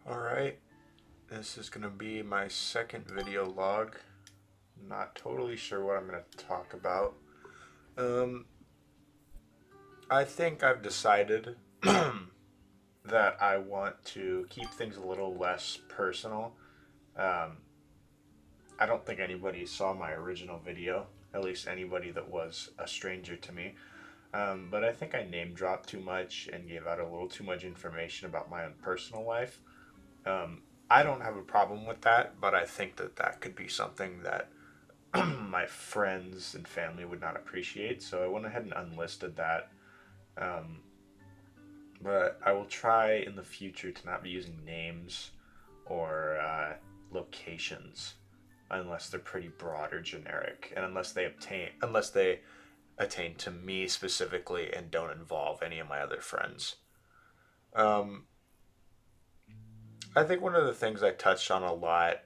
Alright, this is going to be my second video log. Not totally sure what I'm going to talk about. Um, I think I've decided that I want to keep things a little less personal. Um, I don't think anybody saw my original video, at least anybody that was a stranger to me. But I think I name dropped too much and gave out a little too much information about my own personal life. Um, I don't have a problem with that, but I think that that could be something that my friends and family would not appreciate. So I went ahead and unlisted that. Um, but I will try in the future to not be using names or locations unless they're pretty broad or generic, and unless they attain to me specifically and don't involve any of my other friends. Um, I think one of the things I touched on a lot,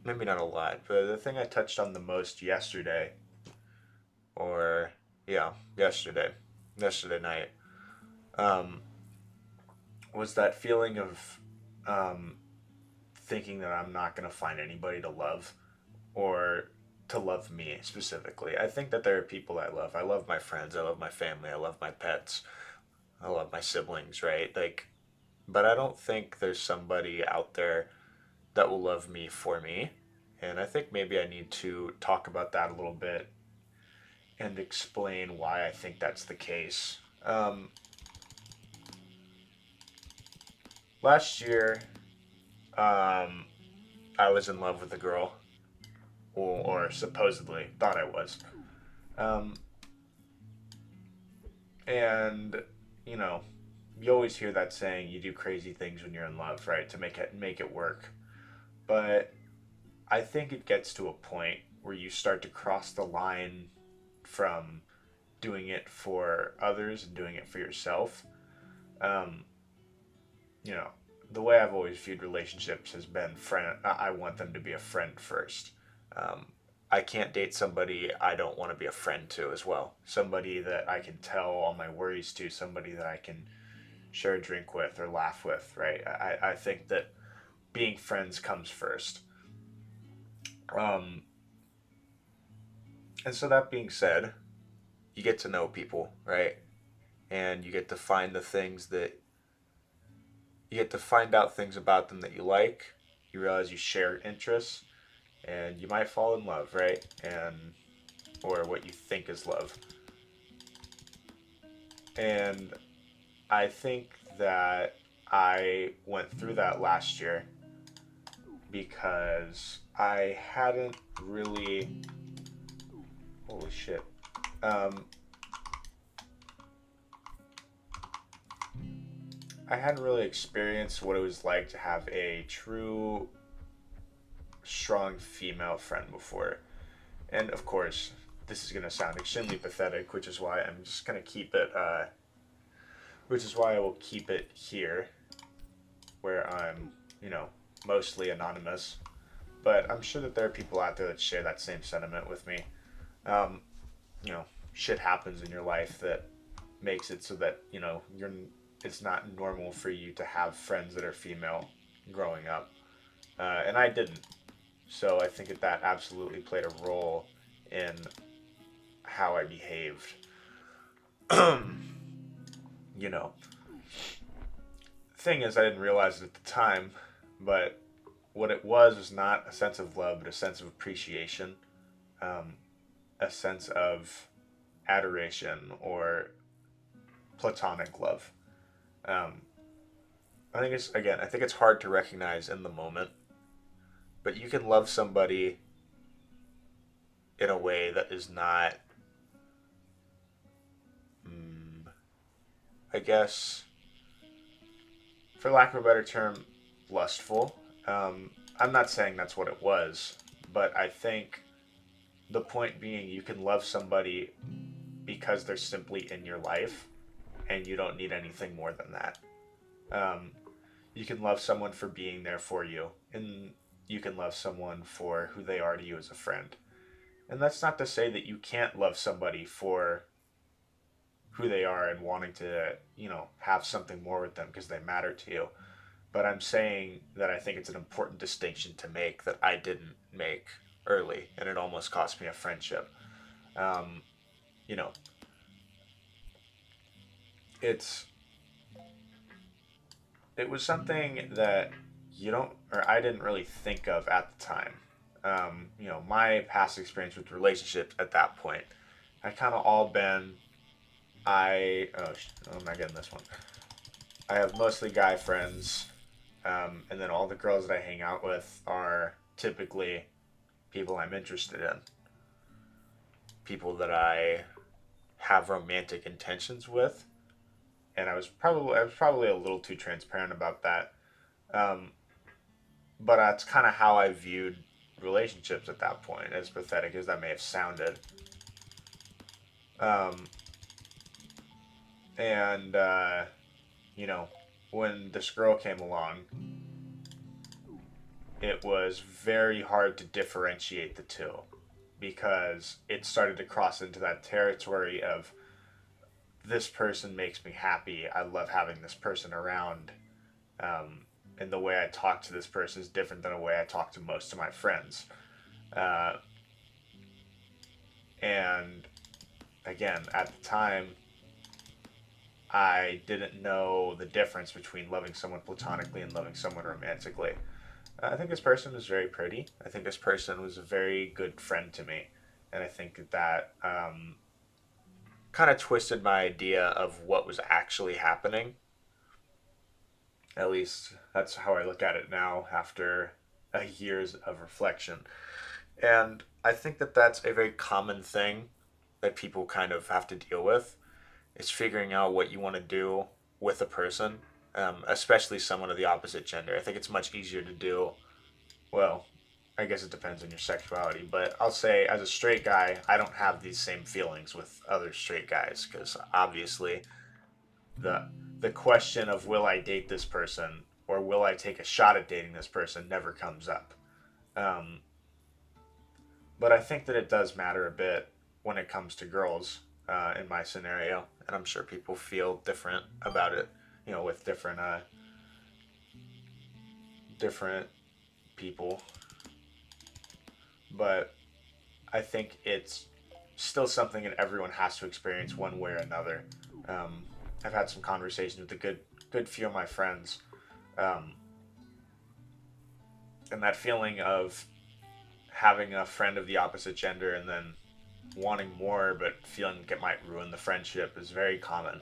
maybe not a lot, but the thing I touched on the most yesterday, or yeah, yesterday night, um, was that feeling of um, thinking that I'm not going to find anybody to love or to love me specifically. I think that there are people I love. I love my friends. I love my family. I love my pets. I love my siblings, right? But I don't think there's somebody out there that will love me for me. And I think maybe I need to talk about that a little bit and explain why I think that's the case. Last year, um, I was in love with a girl, or supposedly thought I was. Um, and you know, you always hear that saying, "You do crazy things when you're in love," right? To make it work. But I think it gets to a point where you start to cross the line from doing it for others and doing it for yourself. Um, you know, the way I've always viewed relationships has been friend. I want them to be a friend first. Um, I can't date somebody I don't want to be a friend to as well. Somebody that I can tell all my worries to. Somebody that I can share a drink with or laugh with. Right. I think that being friends comes first. Um, and so that being said, you get to know people, right? And you get to find out things about them that you like. You realize you share interests, and you might fall in love, right? And or what you think is love. And I think that I went through that last year because I hadn't really, holy shit, um, I hadn't really experienced what it was like to have a true strong female friend before. And of course, this is going to sound extremely pathetic, which is why I'm just going to keep it, which is why I will keep it here, where I'm, you know, mostly anonymous. But I'm sure that there are people out there that share that same sentiment with me. Um, you know, shit happens in your life that makes it so that, it's not normal for you to have friends that are female growing up. And I didn't. So I think that that absolutely played a role in how I behaved. you know, thing is, I didn't realize it at the time, but what it was not a sense of love, but a sense of appreciation, um, a sense of adoration or platonic love. Um, I think it's hard to recognize in the moment, but you can love somebody in a way that is not, mm, I guess, for lack of a better term, lustful. I'm not saying that's what it was, but I think the point being you can love somebody because they're simply in your life and you don't need anything more than that. Um, you can love someone for being there for you, and you can love someone for who they are to you as a friend. And that's not to say that you can't love somebody for who they are and wanting to, have something more with them because they matter to you. but I'm saying that I think it's an important distinction to make that I didn't make early, and it almost cost me a friendship. Um, you know, it's it was something that you don't or I didn't really think of at the time. My past experience with relationships at that point had kind of all been oh, am I getting this one? I have mostly guy friends, and then all the girls that I hang out with are typically people I'm interested in, people that I have romantic intentions with, and I was probably a little too transparent about that. Um, but that's kind of how I viewed relationships at that point, as pathetic as that may have sounded. Um, and you know, when this girl came along, it was very hard to differentiate the two because it started to cross into that territory of this person makes me happy. I love having this person around. Um, and the way I talk to this person is different than the way I talk to most of my friends. Uh, and again, at the time, I didn't know the difference between loving someone platonically and loving someone romantically. I think this person was very pretty. I think this person was a very good friend to me. And I think that kind of twisted my idea of what was actually happening. At least that's how I look at it now after years of reflection. And I think that that's a very common thing that people kind of have to deal with is figuring out what you want to do with a person, especially someone of the opposite gender. I think it's much easier to do. Well, I guess it depends on your sexuality, but I'll say as a straight guy, I don't have these same feelings with other straight guys because obviously the the question of will I date this person or will I take a shot at dating this person never comes up. Um, but I think that it does matter a bit when it comes to girls in my scenario, and I'm sure people feel different about it. With different people, but I think it's still something that everyone has to experience one way or another. Um, I've had some conversations with a good few of my friends, um, and that feeling of having a friend of the opposite gender and then wanting more but feeling like it might ruin the friendship is very common.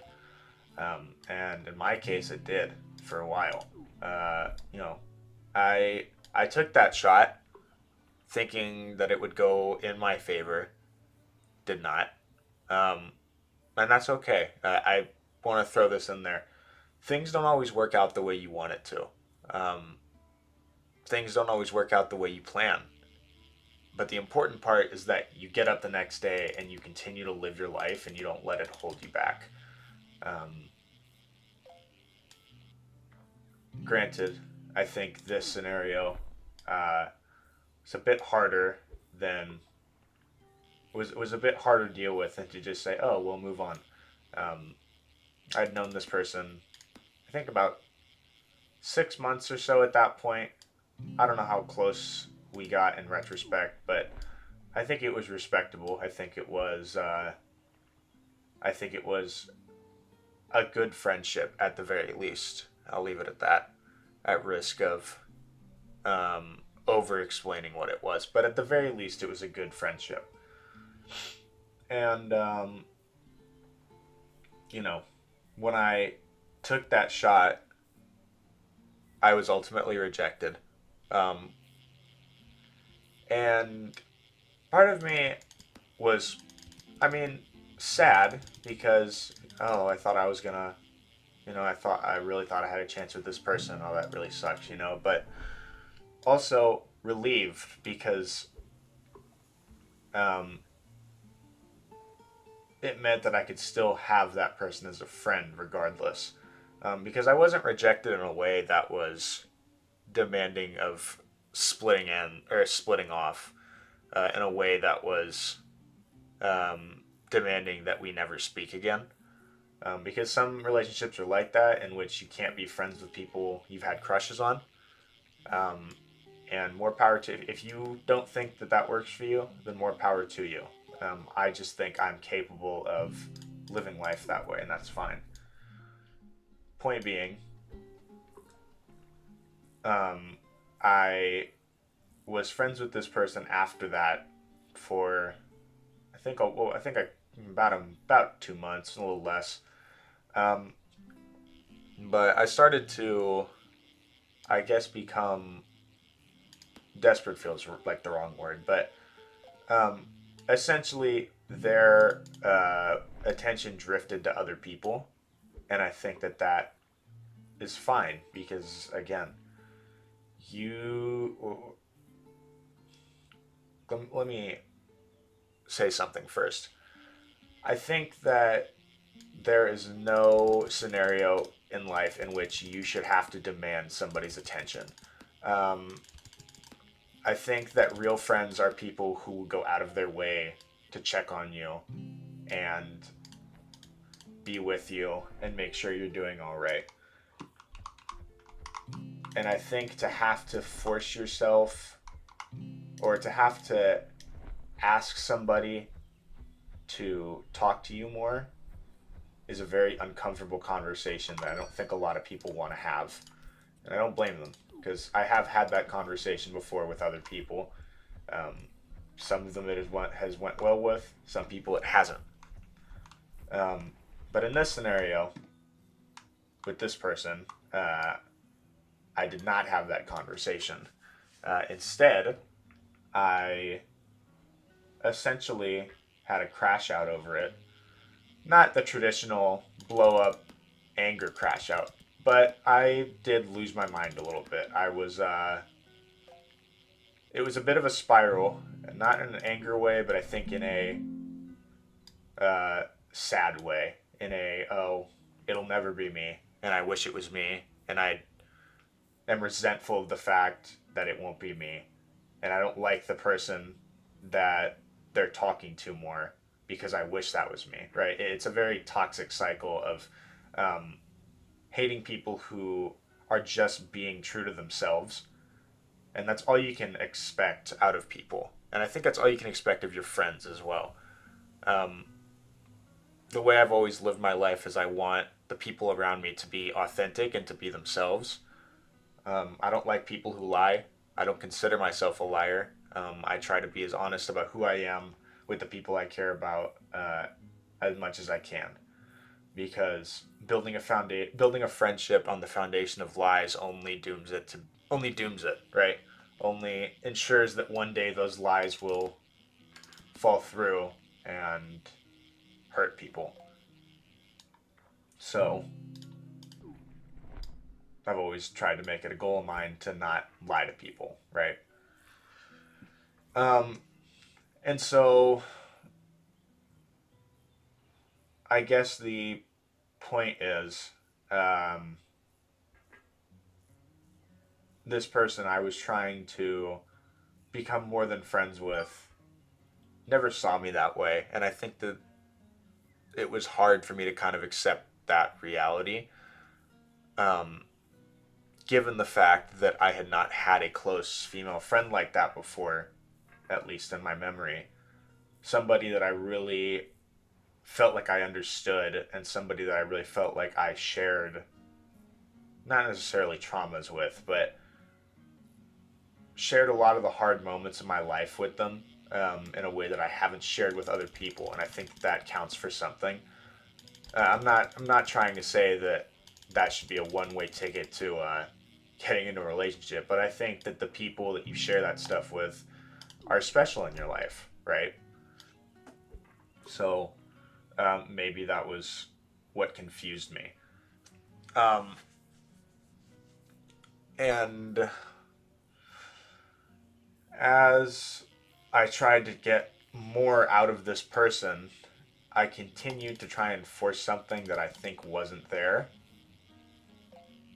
And in my case, it did for a while. Uh, you know, I took that shot thinking that it would go in my favor. Did not, um, and that's okay. I want to throw this in there. Things don't always work out the way you want it to. Um, Things don't always work out the way you plan. But the important part is that you get up the next day and you continue to live your life and you don't let it hold you back. Um, Granted, I think this scenario uh, is a bit harder than was a bit harder to deal with than to just say, "Oh, we'll move on." Um, I'd known this person, I think about 6 months or so at that point. I don't know how close we got in retrospect, but I think it was respectable. I think it was a good friendship at the very least. I'll leave it at that, at risk of over explaining what it was. But at the very least, it was a good friendship. And, you know, when I took that shot, I was ultimately rejected. Um, and part of me was, I mean, sad because, oh, I thought I was gonna, I really thought I had a chance with this person. Oh, that really sucks. But also relieved because um, it meant that I could still have that person as a friend regardless. Because I wasn't rejected in a way that was demanding of splitting off in a way that was demanding that we never speak again. Because some relationships are like that, in which you can't be friends with people you've had crushes on. Um, and more power to, if you don't think that that works for you, then more power to you. I just think I'm capable of living life that way, and that's fine. Point being, um, I was friends with this person after that for I think I about 2 months, a little less. Um, but I started to, I guess, become desperate. Feels like the wrong word, but um, essentially their attention drifted to other people, and I think that that is fine because again, you let me say something first. I think that there is no scenario in life in which you should have to demand somebody's attention. Um, I think that real friends are people who go out of their way to check on you and be with you and make sure you're doing all right. And I think to have to force yourself or to have to ask somebody to talk to you more is a very uncomfortable conversation that I don't think a lot of people want to have. And I don't blame them because I have had that conversation before with other people. Um, some of them it has went well with, some people it hasn't. Um, but in this scenario, with this person, I did not have that conversation. Instead, I essentially had a crash out over it. Not the traditional blow up anger crash out, but I did lose my mind a little bit. It was a bit of a spiral, not in an anger way, but I think in a uh, sad way, in a, oh, it'll never be me, and I wish it was me, and I am resentful of the fact that it won't be me, and I don't like the person that they're talking to more because I wish that was me, right? It's a very toxic cycle of um, hating people who are just being true to themselves. And that's all you can expect out of people. And I think that's all you can expect of your friends as well. Um, the way I've always lived my life is I want the people around me to be authentic and to be themselves. I don't like people who lie. I don't consider myself a liar. I try to be as honest about who I am with the people I care about as much as I can, because building a friendship on the foundation of lies only dooms it, right? Only ensures that one day those lies will fall through and hurt people. So I've always tried to make it a goal of mine to not lie to people, right? Um, and so I guess the point is, um, this person I was trying to become more than friends with never saw me that way, and I think that it was hard for me to kind of accept that reality, um, given the fact that I had not had a close female friend like that before, at least in my memory. Somebody that I really felt like I understood, and somebody that I really felt like I shared, not necessarily traumas with, but shared a lot of the hard moments of my life with them, in a way that I haven't shared with other people, and I think that counts for something. I'm not trying to say that that should be a one way ticket to getting into a relationship, but I think that the people that you share that stuff with are special in your life, right? So maybe that was what confused me. Um, and as I tried to get more out of this person, I continued to try and force something that I think wasn't there.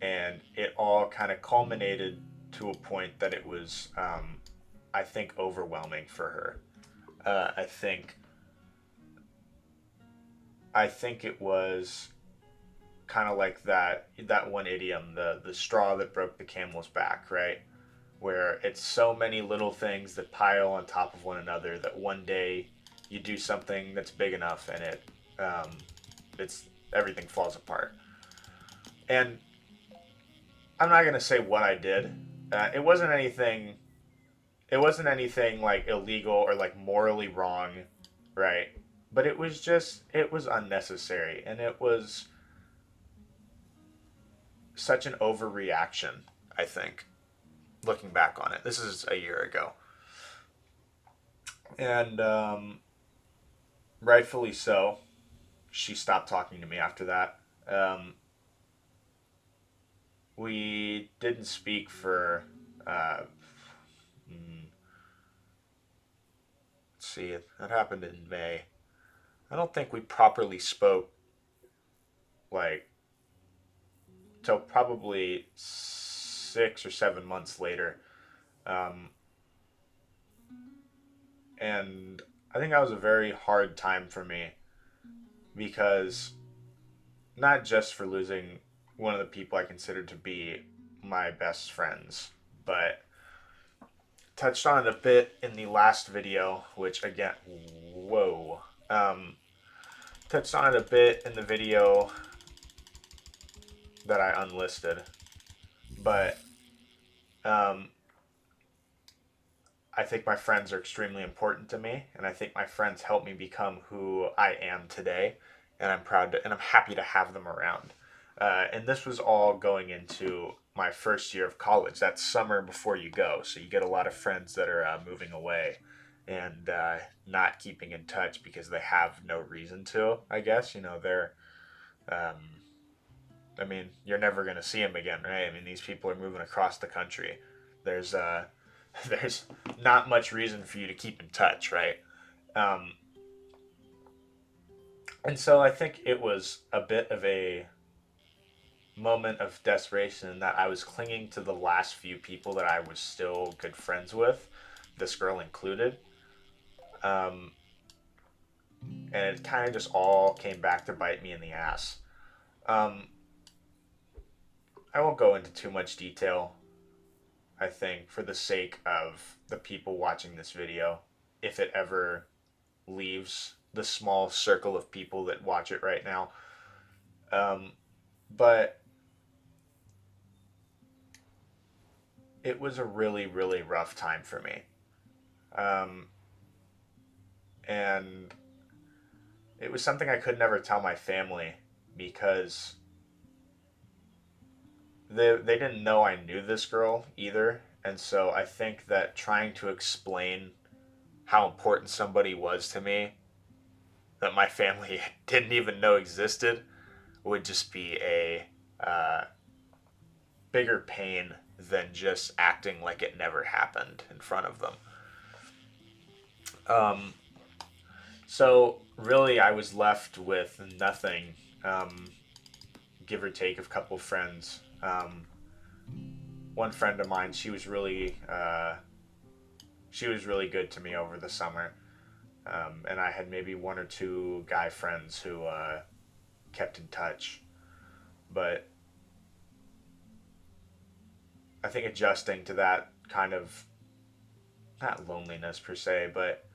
And it all kind of culminated to a point that it was, I think, overwhelming for her. I think I think it was kind of like that one idiom, the straw that broke the camel's back, right? Where it's so many little things that pile on top of one another that one day you do something that's big enough and um, it's everything falls apart. And I'm not gonna say what I did. It wasn't anything. It wasn't anything like illegal or like morally wrong, right? But it was unnecessary, and it was such an overreaction. I think looking back on it, this is a year ago, and rightfully so. She stopped talking to me after that. Um, we didn't speak for uh, mm, let's see, that happened in May. I don't think we properly spoke like till probably 6 or 7 months later. Um, and I think that was a very hard time for me because not just for losing one of the people I considered to be my best friends, but touched on it a bit in the last video, which again, whoa. Um, touched on it a bit in the video that I unlisted, but um, I think my friends are extremely important to me, and I think my friends help me become who I am today, and I'm proud to, and I'm happy to have them around. And this was all going into my first year of college. That summer before you go, so you get a lot of friends that are moving away and not keeping in touch because they have no reason to. I guess they're. Um, I mean, you're never gonna see them again, right? I mean, these people are moving across the country. There's there's not much reason for you to keep in touch, right? Um, and so I think it was a bit of a moment of desperation in that I was clinging to the last few people that I was still good friends with, this girl included. Um, and it kind of just all came back to bite me in the ass. Um, I won't go into too much detail, I think, for the sake of the people watching this video, if it ever leaves the small circle of people that watch it right now. Um, but it was a really, really rough time for me. Um, and it was something I could never tell my family because they didn't know I knew this girl either. And so I think that trying to explain how important somebody was to me that my family didn't even know existed would just be a uh, bigger pain than just acting like it never happened in front of them. Um, so really, I was left with nothing, um, give or take a couple friends. One friend of mine, she was really good to me over the summer, and I had maybe one or two guy friends who kept in touch. But I think adjusting to that kind of not loneliness per se, but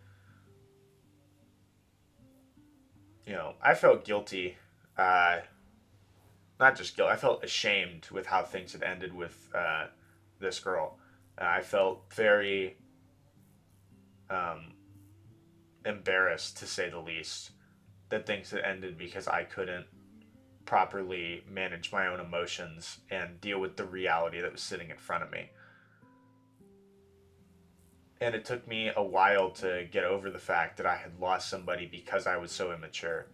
I felt guilty. Not just guilt. I felt ashamed with how things had ended with this girl. I felt very um, embarrassed, to say the least, that things had ended because I couldn't properly manage my own emotions and deal with the reality that was sitting in front of me. And it took me a while to get over the fact that I had lost somebody because I was so immature.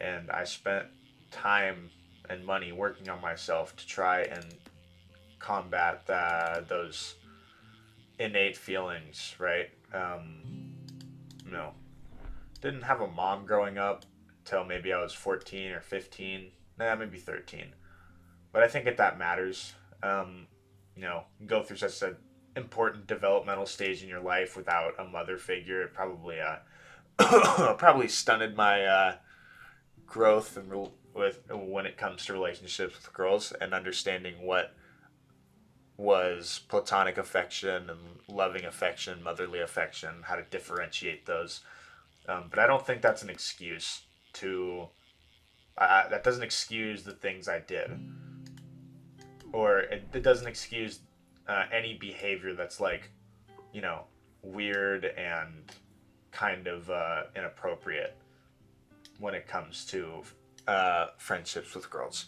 And I spent time and money working on myself to try and combat those innate feelings, right? You know, didn't have a mom growing up until maybe I was 14 or 15, nah, maybe 13. But I think that matters. Um, go through such an important developmental stage in your life without a mother figure, it probably probably stunted my growth and with when it comes to relationships with girls and understanding what was platonic affection and loving affection, motherly affection, how to differentiate those. But I don't think that's an excuse to. That doesn't excuse the things I did, or it doesn't excuse any behavior that's like, you know, weird and kind of inappropriate when it comes to friendships with girls.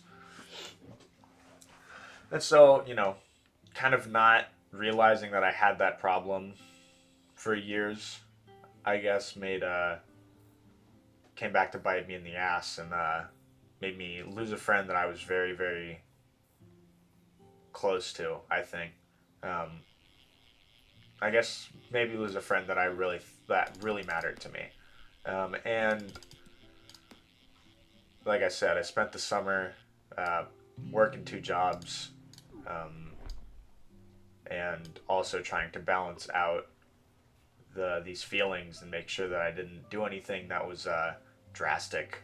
And so, kind of not realizing that I had that problem for years, I guess, came back to bite me in the ass and made me lose a friend that I was very, very close to. I think, um, I guess maybe lose a friend that really mattered to me. And like I said, I spent the summer uh, working two jobs, um, and also trying to balance out these feelings and make sure that I didn't do anything that was drastic.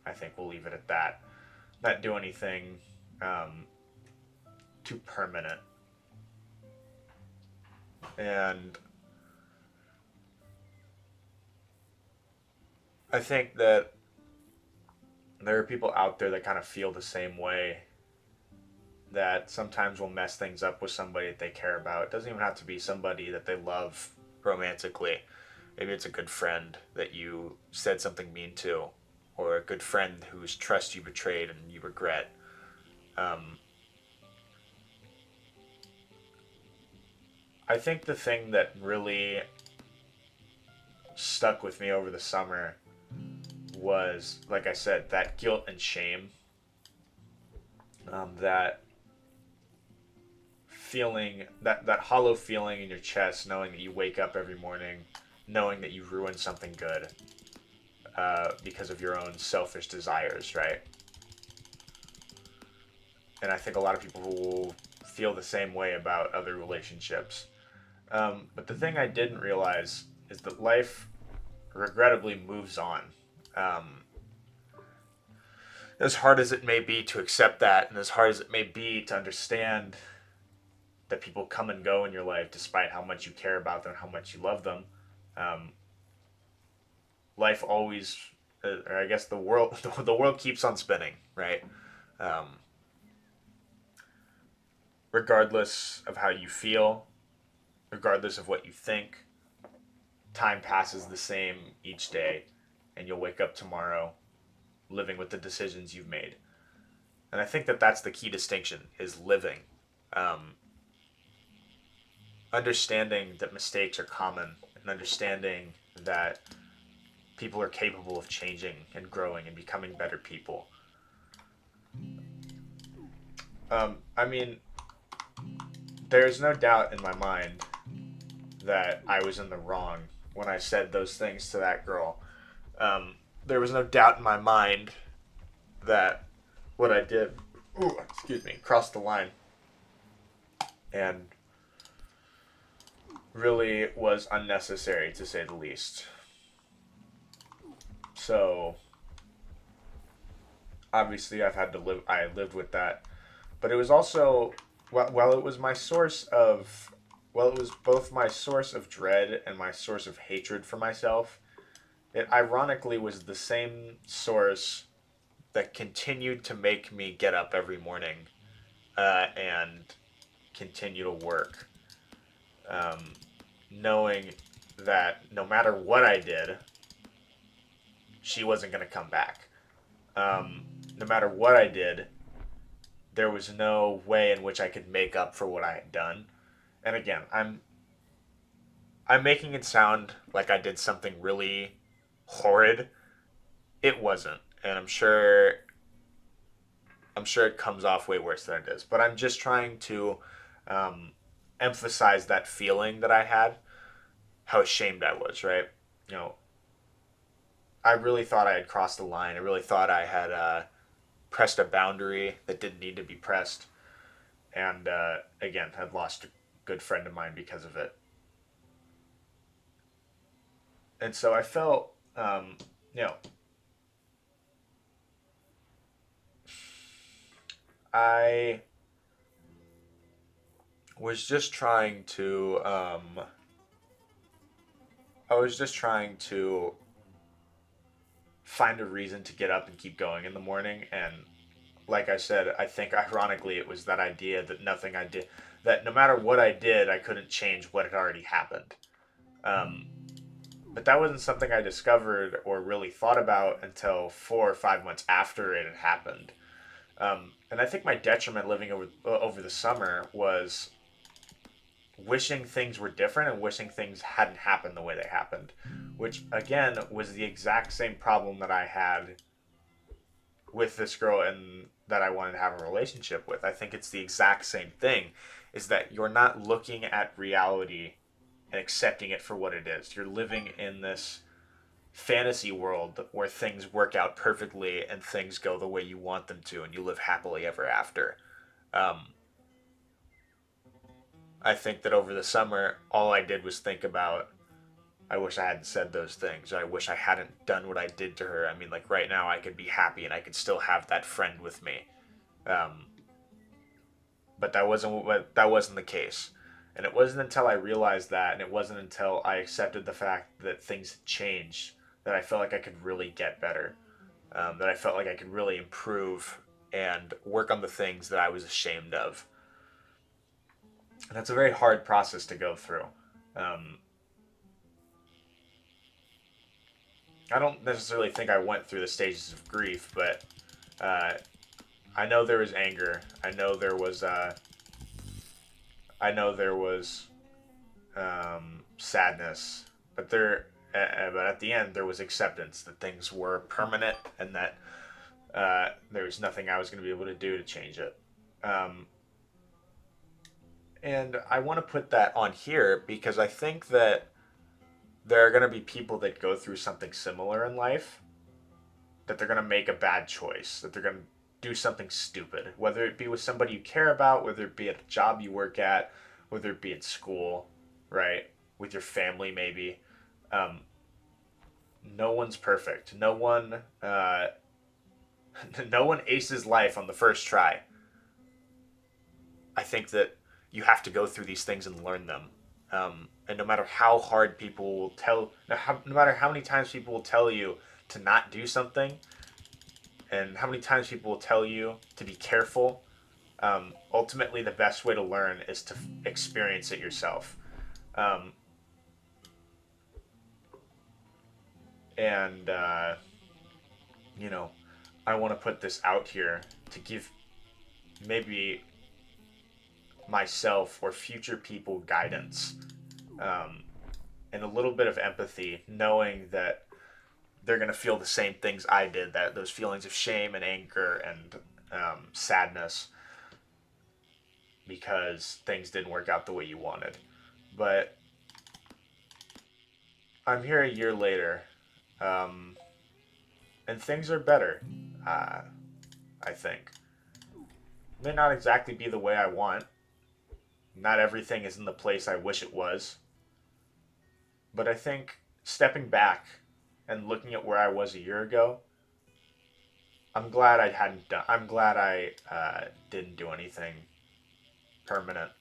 I think we'll leave it at that. Not do anything um, too permanent. And I think that there are people out there that kind of feel the same way, that sometimes will mess things up with somebody that they care about. It doesn't even have to be somebody that they love romantically. Maybe it's a good friend that you said something mean to, or a good friend whose trust you betrayed and you regret. Um, I think the thing that really stuck with me over the summer was, like I said, that guilt and shame, that feeling, that hollow feeling in your chest, knowing that you wake up every morning, knowing that you ruined something good because of your own selfish desires, right? And I think a lot of people will feel the same way about other relationships. But the thing I didn't realize is that life regrettably moves on. Um, as hard as it may be to accept that, and as hard as it may be to understand that people come and go in your life despite how much you care about them, how much you love them, um, life always, or I guess the world, the world keeps on spinning, right? Um, Regardless of how you feel, regardless of what you think, time passes the same each day, and you'll wake up tomorrow living with the decisions you've made. And I think that that's the key distinction, is living. Um, Understanding that mistakes are common, and understanding that people are capable of changing and growing and becoming better people. I mean, there's no doubt in my mind that I was in the wrong when I said those things to that girl. Um, there was no doubt in my mind that what I did, crossed the line and really was unnecessary, to say the least. So obviously I lived with that, but it was also, while it was my source of, well, it was both my source of dread and my source of hatred for myself. It ironically was the same source that continued to make me get up every morning and continue to work, um, knowing that no matter what I did, she wasn't going to come back. Um, no matter what I did, there was no way in which I could make up for what I had done. And again, I'm making it sound like I did something really horrid. It wasn't, and I'm sure it comes off way worse than it is. But I'm just trying to um, emphasize that feeling that I had, how ashamed I was. Right? You know, I really thought I had crossed the line. I really thought I had pressed a boundary that didn't need to be pressed, and again, had lost a good friend of mine because of it. And so I felt, you know, I was just trying to I was just trying to find a reason to get up and keep going in the morning. And like I said, I think ironically it was that idea that nothing I did, that no matter what I did, I couldn't change what had already happened. Um, but that wasn't something I discovered or really thought about until 4 or 5 months after it had happened. And I think my detriment living over the summer was wishing things were different and wishing things hadn't happened the way they happened, which again was the exact same problem that I had with this girl and that I wanted to have a relationship with. I think it's the exact same thing, is that you're not looking at reality and accepting it for what it is. You're living in this fantasy world where things work out perfectly and things go the way you want them to and you live happily ever after. Um, I think that over the summer, all I did was think about, I wish I hadn't said those things. I wish I hadn't done what I did to her. I mean, like right now, I could be happy and I could still have that friend with me. Um, but that wasn't the case. And it wasn't until I realized that, and it wasn't until I accepted the fact that things had changed, that I felt like I could really get better. That I felt like I could really improve and work on the things that I was ashamed of. And that's a very hard process to go through. Um, I don't necessarily think I went through the stages of grief, but uh, I know there was anger. I know there was sadness, but but at the end there was acceptance that things were permanent and that there was nothing I was going to be able to do to change it. Um, and I want to put that on here because I think that there are going to be people that go through something similar in life, that they're going to make a bad choice, that they're going to do something stupid, whether it be with somebody you care about, whether it be at a job you work at, whether it be at school, right? With your family, maybe. Um, no one's perfect. No one aces life on the first try. I think that you have to go through these things and learn them. And no matter how hard people will tell, no matter how many times people will tell you to not do something, and how many times people will tell you to be careful, ultimately the best way to learn is to experience it yourself. Um, and you know, I want to put this out here to give maybe myself or future people guidance, um, and a little bit of empathy, knowing that they're going to feel the same things I did, that those feelings of shame and anger and sadness because things didn't work out the way you wanted. But I'm here a year later, um, and things are better, uh, I think. May not exactly be the way I want. Not everything is in the place I wish it was. But I think stepping back and looking at where I was a year ago, I'm glad I didn't do anything permanent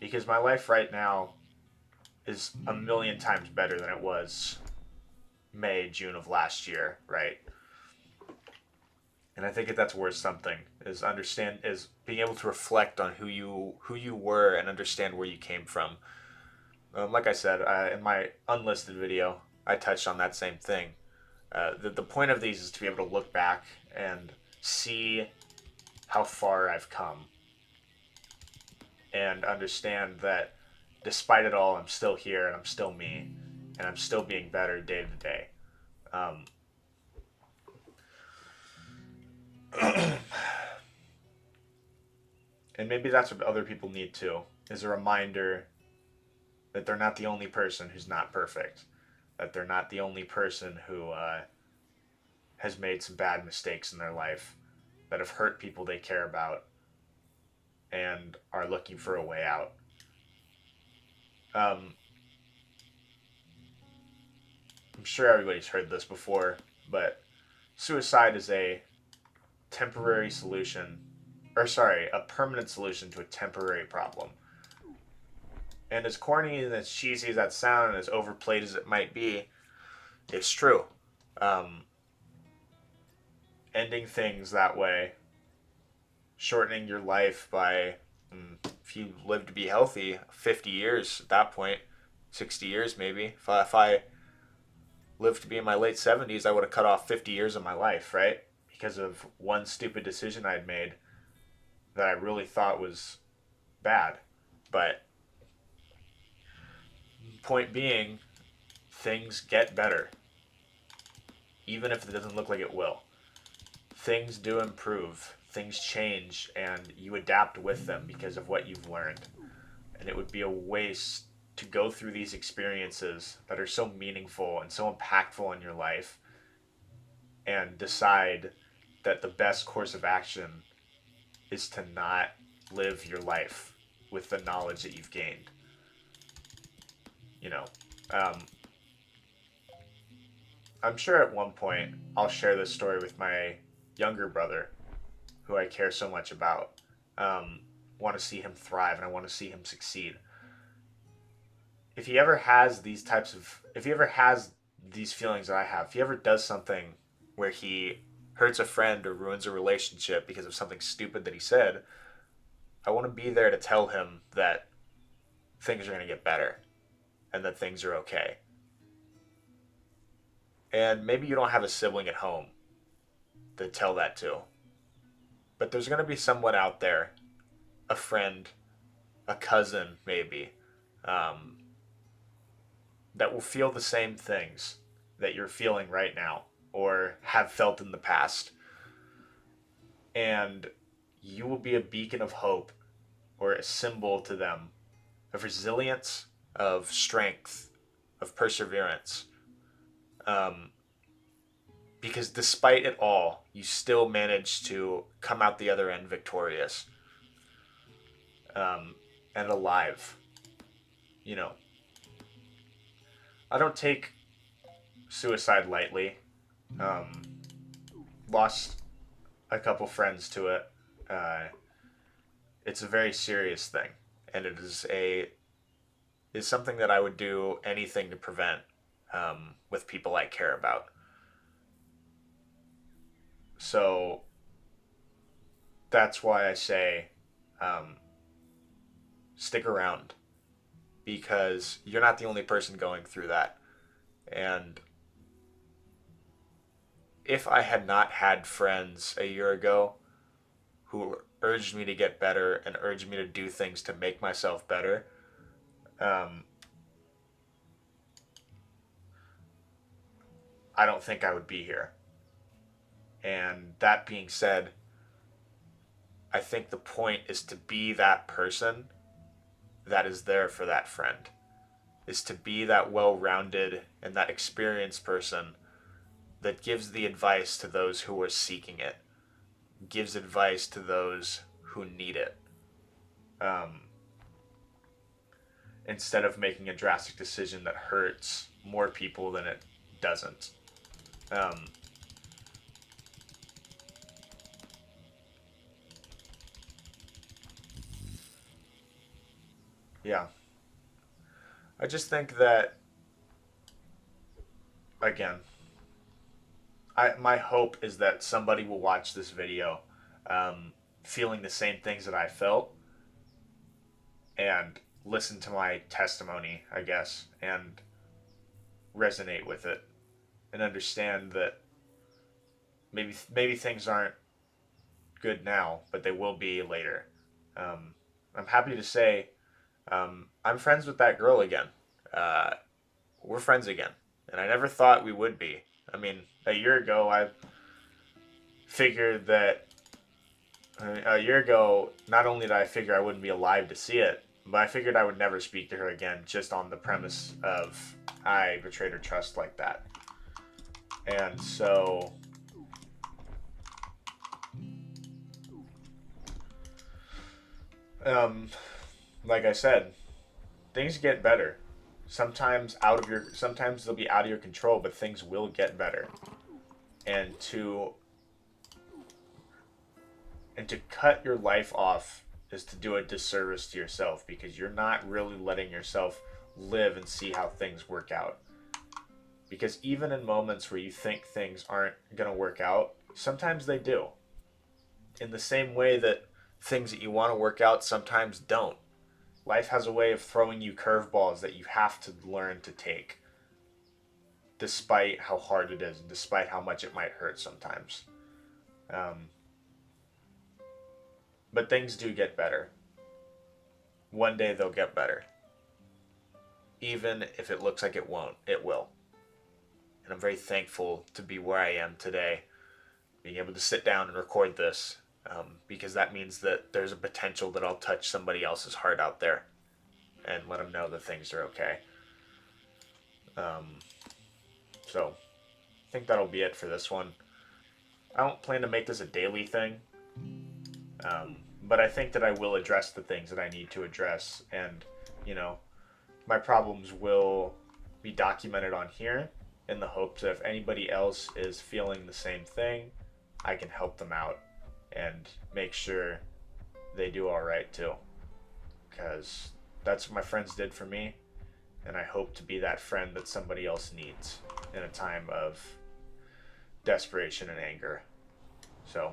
because my life right now is a million times better than it was May, June of last year, right? And I think that that's worth something, is being able to reflect on who you were and understand where you came from. Like I said in my unlisted video, I touched on that same thing. The point of these is to be able to look back and see how far I've come and understand that despite it all, I'm still here and I'm still me and I'm still being better day to day. Um, and maybe that's what other people need too, is a reminder that they're not the only person who's not perfect, that they're not the only person who has made some bad mistakes in their life, that have hurt people they care about, and are looking for a way out. Um, I'm sure everybody's heard this before, but suicide is a temporary solution a permanent solution to a temporary problem. And as corny and as cheesy as that sounds, and as overplayed as it might be, it's true. Um, Ending things that way, shortening your life by, if you live to be healthy, 50 years at that point, 60 years maybe. If I lived to be in my late 70s, I would have cut off 50 years of my life, right? Because of one stupid decision I'd made that I really thought was bad. But point being, things get better, even if it doesn't look like it will. Things do improve, things change, and you adapt with them because of what you've learned. And it would be a waste to go through these experiences that are so meaningful and so impactful in your life and decide that the best course of action is to not live your life with the knowledge that you've gained. You know, um, I'm sure at one point I'll share this story with my younger brother, who I care so much about. Um, want to see him thrive and I want to see him succeed. If he ever has these feelings that I have, if he ever does something where he hurts a friend or ruins a relationship because of something stupid that he said, I want to be there to tell him that things are going to get better and that things are okay. And maybe you don't have a sibling at home to tell that to, but there's going to be someone out there, a friend, a cousin, maybe, um, that will feel the same things that you're feeling right now or have felt in the past. And you will be a beacon of hope or a symbol to them of resilience, of strength, of perseverance. Um, because despite it all, you still manage to come out the other end victorious, um, and alive. You know, I don't take suicide lightly. Um, Lost a couple friends to it. Uh, it's a very serious thing, and is something that I would do anything to prevent, with people I care about. So that's why I say, um, stick around, because you're not the only person going through that. And if I had not had friends a year ago who urged me to get better and urged me to do things to make myself better, um, I don't think I would be here. And that being said, I think the point is to be that person that is there for that friend, is to be that well rounded and that experienced person that gives the advice to those who are seeking it, gives advice to those who need it, um, instead of making a drastic decision that hurts more people than it doesn't. Um, yeah, I just think that, again, my hope is that somebody will watch this video, um, feeling the same things that I felt, and listen to my testimony, I guess, and resonate with it, and understand that maybe things aren't good now, but they will be later. Um, I'm happy to say, I'm friends with that girl again. Uh, we're friends again, and I never thought we would be. I mean, a year ago, I figured that a year ago, not only did I figure I wouldn't be alive to see it, but I figured I would never speak to her again, just on the premise of I betrayed her trust like that. And so, um, like I said, things get better. Sometimes they'll be out of your control, but things will get better. And to And to cut your life off is to do a disservice to yourself, because you're not really letting yourself live and see how things work out. Because even in moments where you think things aren't going to work out, sometimes they do. In the same way that things that you want to work out sometimes don't. Life has a way of throwing you curveballs that you have to learn to take, despite how hard it is and despite how much it might hurt sometimes. Um, but things do get better. One day they'll get better. Even if it looks like it won't, it will. And I'm very thankful to be where I am today, being able to sit down and record this, because that means that there's a potential that I'll touch somebody else's heart out there and let them know that things are okay. So I think that'll be it for this one. I don't plan to make this a daily thing, but I think that I will address the things that I need to address, and you know, my problems will be documented on here in the hopes that if anybody else is feeling the same thing, I can help them out and make sure they do all right too. Because that's what my friends did for me, and I hope to be that friend that somebody else needs in a time of desperation and anger. So,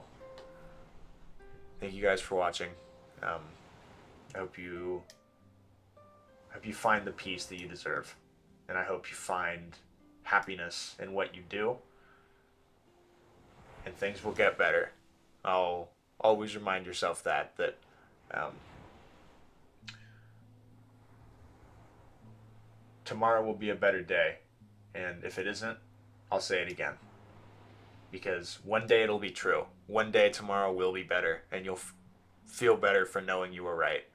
thank you guys for watching. I hope you find the peace that you deserve, and I hope you find happiness in what you do, and things will get better. I'll always remind yourself that um, tomorrow will be a better day, and if it isn't, I'll say it again, because one day it'll be true. One day tomorrow will be better, and you'll feel better for knowing you were right.